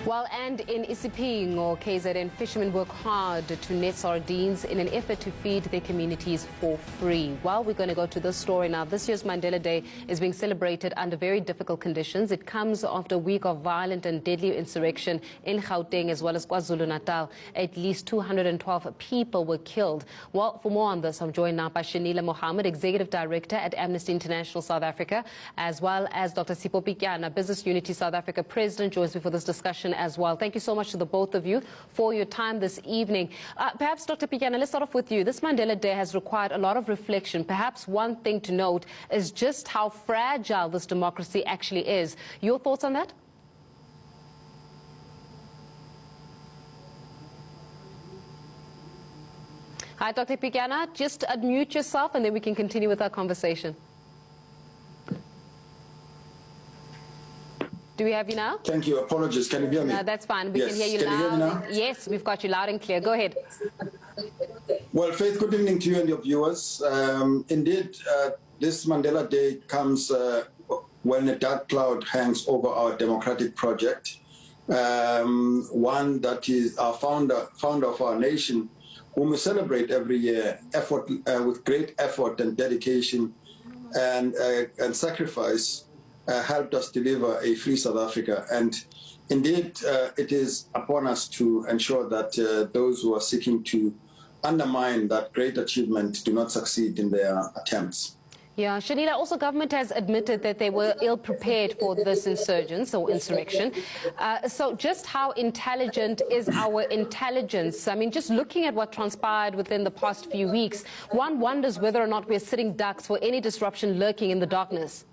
Well, and in Isiping or KZN, fishermen work hard to net sardines in an effort to feed their communities for free. Well, we're going to go to this story now. This year's Mandela Day is being celebrated under very difficult conditions. It comes after a week of violent and deadly insurrection in Gauteng as well as KwaZulu-Natal. At least 212 people were killed. Well, for more on this, I'm joined now by Shenilla Mohamed, Executive Director at Amnesty International South Africa, as well as Dr. Sipho, Business Unity South Africa President, joins me for this discussion as well. Thank you so much to the both of you for your time this evening. Perhaps, Dr. Pityana, let's start off with you. This Mandela Day has required a lot of reflection. Perhaps one thing to note is just how fragile this democracy actually is. Your thoughts on that? Hi, Dr. Pityana. Just unmute yourself and then we can continue with our conversation. Do we have you now? Thank you. Apologies. Can you hear me? No, that's fine. We can hear you Can loud. You hear me now? Yes, we've got you loud and clear. Go ahead. Well, Faith, good evening to you and your viewers. Indeed, this Mandela Day comes when a dark cloud hangs over our democratic project, one that is our founder of our nation, whom we celebrate every year, with great effort and dedication and sacrifice. Helped us deliver a free South Africa. And indeed, it is upon us to ensure that those who are seeking to undermine that great achievement do not succeed in their attempts. Yeah, Shenilla, also government has admitted that they were ill-prepared for this insurgence or insurrection. So just how intelligent is our intelligence? I mean, just looking at what transpired within the past few weeks, one wonders whether or not we're sitting ducks for any disruption lurking in the darkness.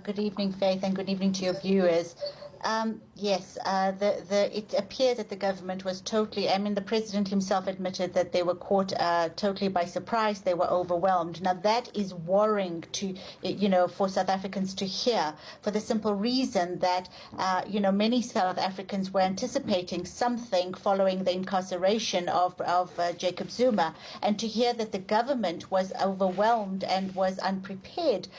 Good evening, Faith, and good evening to your viewers. Yes, it appears that the government was totally, I mean, the president himself admitted that they were caught totally by surprise. They were overwhelmed. Now, that is worrying to, for South Africans to hear, for the simple reason that, many South Africans were anticipating something following the incarceration of Jacob Zuma. And to hear that the government was overwhelmed and was unprepared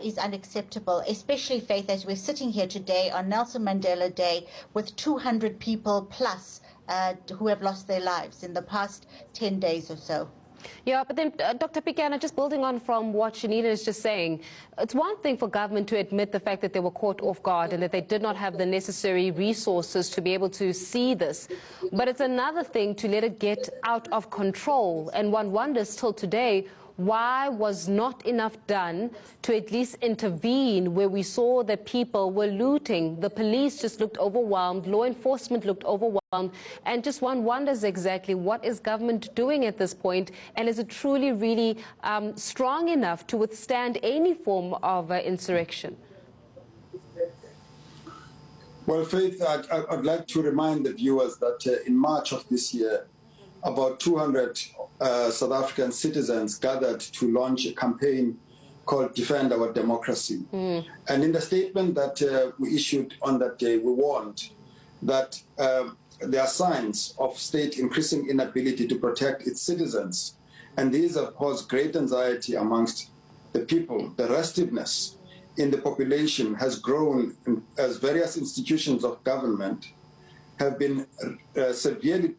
is unacceptable, especially, Faith, as we're sitting here today on Nelson Mandela Day with 200 people plus who have lost their lives in the past 10 days or so. Yeah, but then, Dr. Pityana, just building on from what Shenilla is just saying, it's one thing for government to admit the fact that they were caught off guard and that they did not have the necessary resources to be able to see this. But it's another thing to let it get out of control. And one wonders till today, why was not enough done to at least intervene where we saw that people were looting? The police just looked overwhelmed, law enforcement looked overwhelmed, and just one wonders exactly what is government doing at this point, and is it truly really strong enough to withstand any form of insurrection? Well, Faith, I'd like to remind the viewers that in March of this year, about 200 South African citizens gathered to launch a campaign called Defend Our Democracy. And in the statement that we issued on that day, we warned that there are signs of state increasing inability to protect its citizens. And these have caused great anxiety amongst the people. The restiveness in the population has grown as various institutions of government have been severely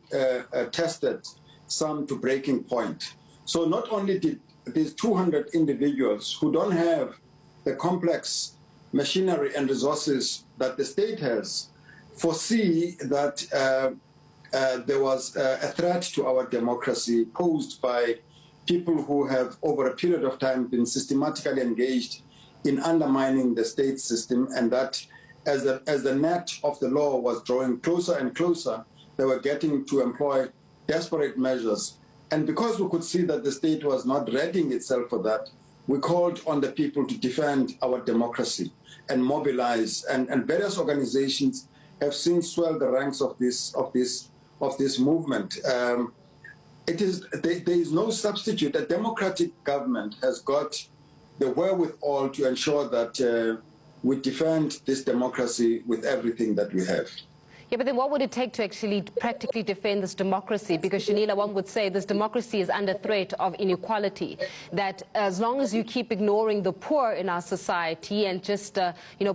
tested, some to breaking point. So not only did these 200 individuals who don't have the complex machinery and resources that the state has foresee that there was a threat to our democracy posed by people who have over a period of time been systematically engaged in undermining the state system, and that as the net of the law was drawing closer and closer, they were getting to employ desperate measures. And because we could see that the state was not readying itself for that, we called on the people to defend our democracy and mobilize. And various organizations have since swelled the ranks of this movement. There is no substitute. A democratic government has got the wherewithal to ensure that we defend this democracy with everything that we have. Yeah, but then what would it take to actually practically defend this democracy? Because, Shenilla, one would say this democracy is under threat of inequality, that as long as you keep ignoring the poor in our society and just,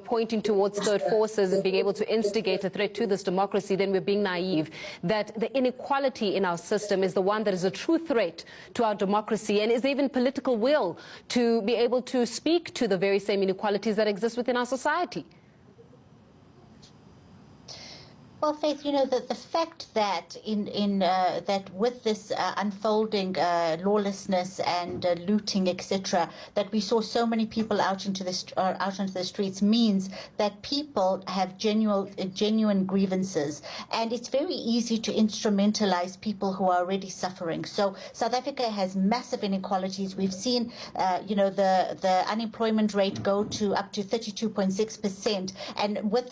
pointing towards third forces and being able to instigate a threat to this democracy, then we're being naive, that the inequality in our system is the one that is a true threat to our democracy. And is there even political will to be able to speak to the very same inequalities that exist within our society? Well, Faith, the fact that that with this unfolding lawlessness and looting, etc., that we saw so many people out onto the streets means that people have genuine grievances, and it's very easy to instrumentalize people who are already suffering. So South Africa has massive inequalities. We've seen, the unemployment rate go to up to 32.6%, and with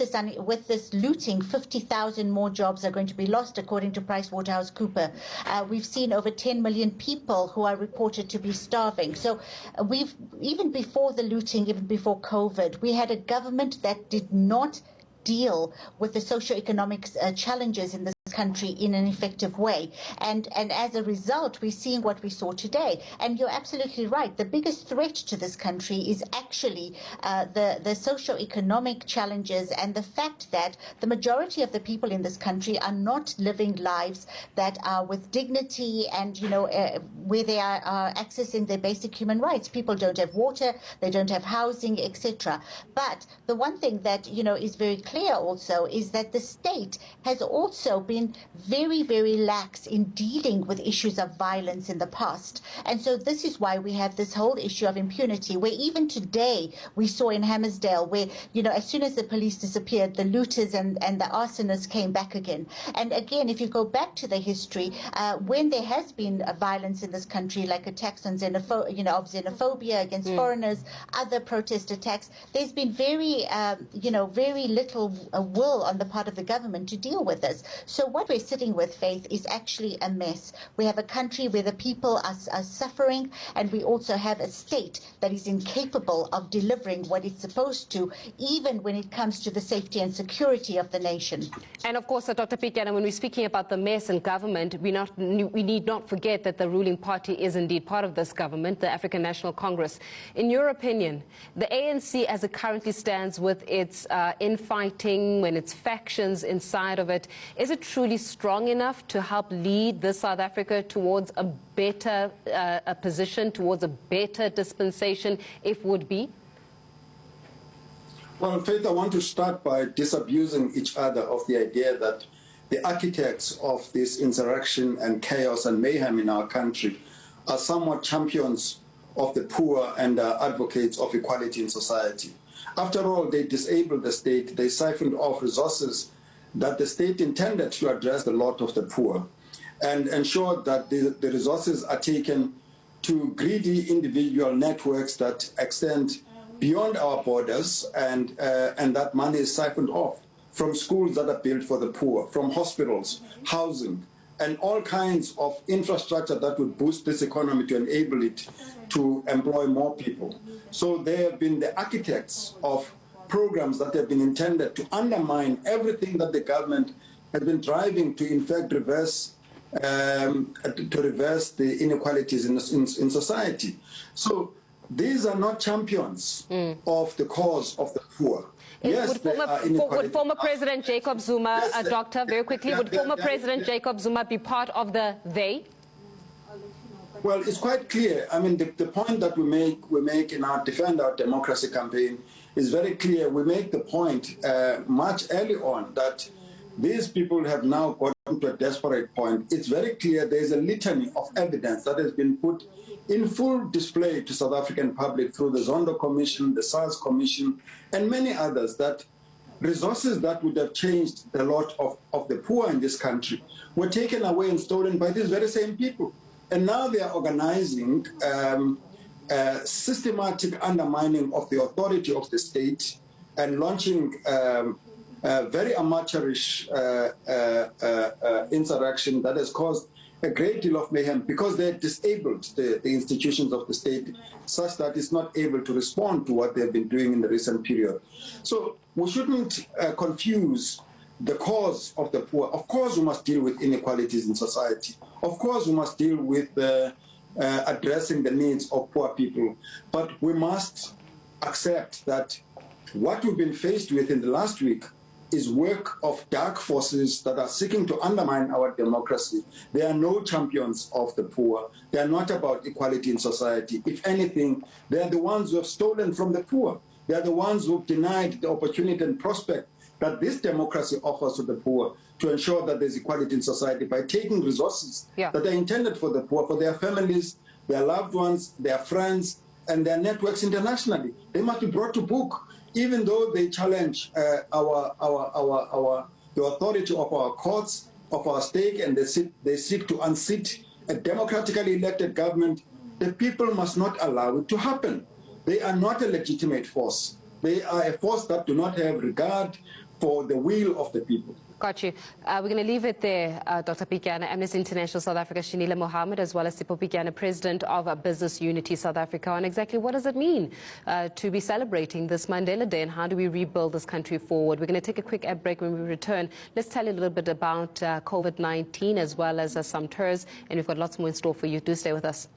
this looting, 50,000 more jobs are going to be lost, according to PricewaterhouseCoopers. We've seen over 10 million people who are reported to be starving. So even before the looting, even before COVID, we had a government that did not deal with the socio-economic challenges in this country in an effective way, and as a result we're seeing what we saw today. And you're absolutely right, the biggest threat to this country is actually the socio-economic challenges, and the fact that the majority of the people in this country are not living lives that are with dignity and where they are accessing their basic human rights. People don't have water, they don't have housing, etc. But the one thing that is very clear also is that the state has also been very, very lax in dealing with issues of violence in the past. And so this is why we have this whole issue of impunity, where even today we saw in Hammersdale where, as soon as the police disappeared, the looters and the arsonists came back again. And again, if you go back to the history, when there has been violence in this country, like attacks on xenophobia against foreigners, other protest attacks, there's been very little will on the part of the government to deal with this. So what we're sitting with, Faith, is actually a mess. We have a country where the people are suffering, and we also have a state that is incapable of delivering what it's supposed to, even when it comes to the safety and security of the nation. And of course, Dr. Pityana, when we're speaking about the mess in government, we need not forget that the ruling party is indeed part of this government, the African National Congress. In your opinion, the ANC as it currently stands with its infighting, when its factions inside of it, is it truly strong enough to help lead this South Africa towards a better position, towards a better dispensation, if would be? Well, Faith, I want to start by disabusing each other of the idea that the architects of this insurrection and chaos and mayhem in our country are somewhat champions of the poor and advocates of equality in society. After all, they disabled the state, they siphoned off resources that the state intended to address the lot of the poor, and ensure that the resources are taken to greedy individual networks that extend beyond our borders, and that money is siphoned off from schools that are built for the poor, from hospitals, housing, and all kinds of infrastructure that would boost this economy to enable it to employ more people. So they have been the architects of programs that have been intended to undermine everything that the government has been driving to, in fact, reverse the inequalities in society. So these are not champions of the cause of the poor. Yes, would former President Jacob Zuma, Doctor, very quickly, would former President Jacob Zuma be part of the they? Well, it's quite clear. I mean, the point that we make in our Defend Our Democracy campaign is very clear. We make the point much early on that these people have now gotten to a desperate point. It's very clear there's a litany of evidence that has been put in full display to South African public through the Zondo Commission, the SARS Commission, and many others, that resources that would have changed the lot of the poor in this country were taken away and stolen by these very same people. And now they are organizing systematic undermining of the authority of the state and launching very amateurish insurrection that has caused a great deal of mayhem because they disabled the institutions of the state such that it's not able to respond to what they've been doing in the recent period. So we shouldn't confuse the cause of the poor. Of course, we must deal with inequalities in society. Of course, we must deal with addressing the needs of poor people. But we must accept that what we've been faced with in the last week is work of dark forces that are seeking to undermine our democracy. They are no champions of the poor. They are not about equality in society. If anything, they are the ones who have stolen from the poor. They are the ones who have denied the opportunity and prospect that this democracy offers to the poor to ensure that there's equality in society by taking resources that are intended for the poor, for their families, their loved ones, their friends, and their networks internationally. They must be brought to book, even though they challenge the authority of our courts, of our state, and they seek to unseat a democratically elected government. The people must not allow it to happen. They are not a legitimate force. They are a force that do not have regard for the will of the people. Got you. We're going to leave it there, Dr. Pityana, Amnesty International South Africa, Shenilla Mohamed, as well as Sipho Pityana, President of Business Unity South Africa, on exactly what does it mean to be celebrating this Mandela Day and how do we rebuild this country forward. We're going to take a quick ad break. When we return, let's tell you a little bit about COVID-19 as well as some tours, and we've got lots more in store for you. Do stay with us.